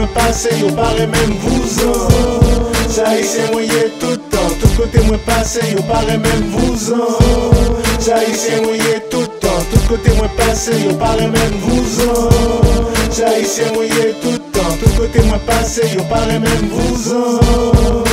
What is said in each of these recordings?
moi passé, yo paraît même vous en. Ça y c'est moyen tout temps, tout côté moi passé, yo paraît même vous en. Ça y c'est moyen tout temps, tout côté moi passé, yo paraît même vous en. Ça y c'est moyen tout temps, tout côté moi passé, yo paraît même vous en.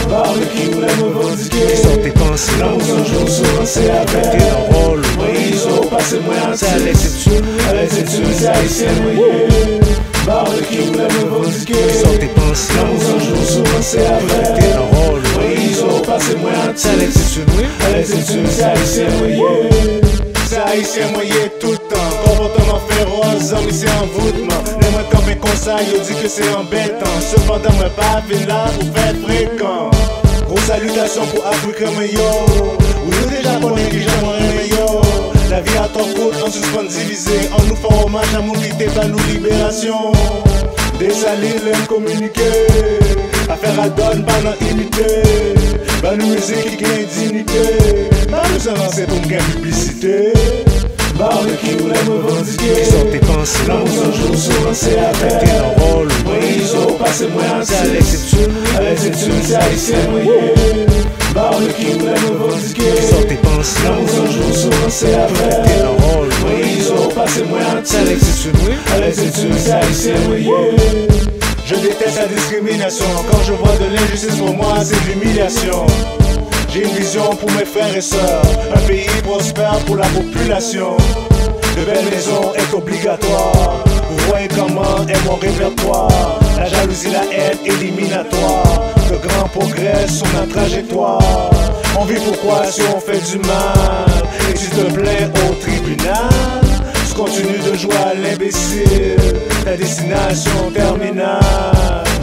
Parle qui voulait me revendiquer, sortez pensées, là où un jour souvent c'est avec mettez dans rôle, moi ils ont passé moi en c'est à l'exception, à l'exception des haïtiens moyens. Parle qui voulait me revendiquer, sortez pensées, là où un jour souvent c'est avec mettez dans rôle, moi ils ont passé moi en c'est à l'exception, à l'exception des haïtiens moyens. Les haïtiens moyens tout le temps, comportement féroce, hommes c'est envoûtement. Les mots comme un conseil, ils disent que c'est embêtant. Cependant, moi pas venu là pour faire fréquent. Gros salutations pour Afrique, mais yo. Ou nous déjà connaissons qui j'aimerais, mais yo. La vie à ton côte, en suspens divisé. En nous faisant hommage à mon qui était pas nous libération. Des salines, l'aime communiquer. Affaire à donne, pas non imiter. Pas nous musique qui gagne dignité. Pas nous avancer pour me gagner publicité. Parle qui voulait me revendiquer, sortez pensées, là où un jour souvent c'est avec mettez dans rôle, moi ils ont passé moi en c'est à l'exception, à l'exception des haïtiens moyens. Parle qui voulait me revendiquer, sortez pensées, là où un jour souvent c'est avec mettez dans rôle, moi ils ont passé moi en c'est à l'exception, à l'exception des haïtiens moyens. Je déteste la discrimination, quand je vois de l'injustice pour moi c'est de l'humiliation. J'ai une vision pour mes frères et sœurs, un pays prospère pour la population. De belles maisons est obligatoire, vous voyez comment est mon répertoire. La jalousie, la haine éliminatoire, de grands progrès sur ma trajectoire. On vit pourquoi si on fait du mal, et tu te plains au tribunal. Tu continues de jouer à l'imbécile, ta destination terminale.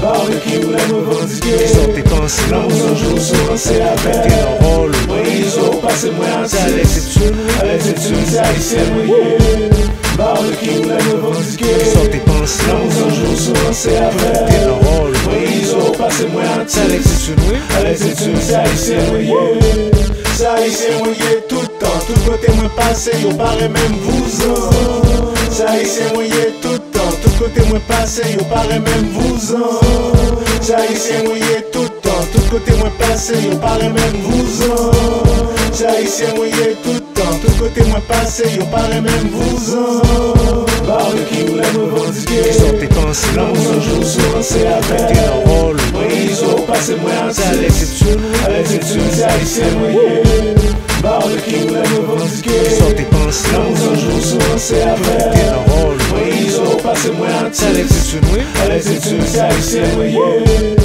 Parle qui voulait me revendiquer, sortez pensées, là où un jour souvent c'est avec mettez dans rôle, moi ils ont passé moi en c'est à l'exception, à l'exception des haïtiens moyens. Parle qui voulait me revendiquer, sortez pensées, là où un jour souvent c'est avec mettez dans rôle, moi ils ont passé moi en c'est à l'exception, à l'exception des haïtiens moyens. Les haïtiens moyens tout le temps, tout côté moi passé, yo paraît même vous en. Les haïtiens moyens tout le temps, tout côté moi passé, yo paraît même vous en. Les haïtiens moyens tout le temps, tout côté moi passé, yo paraît même vous en. Les haïtiens moyens tout le temps, tout côté moi passé, yo paraît même vous en. Parle qui voulait me revendiquer, sortez pensées, là où un jour souvent c'est avec mettez dans rôle, moi ils ont passé moi en c'est à l'exception, à l'exception des haïtiens moyens. Parle qui voulait me revendiquer, sortez pensées, là où un jour souvent c'est avec mettez dans rôle, moi ils ont passé moi en c'est à l'exception, à l'exception des haïtiens moyens.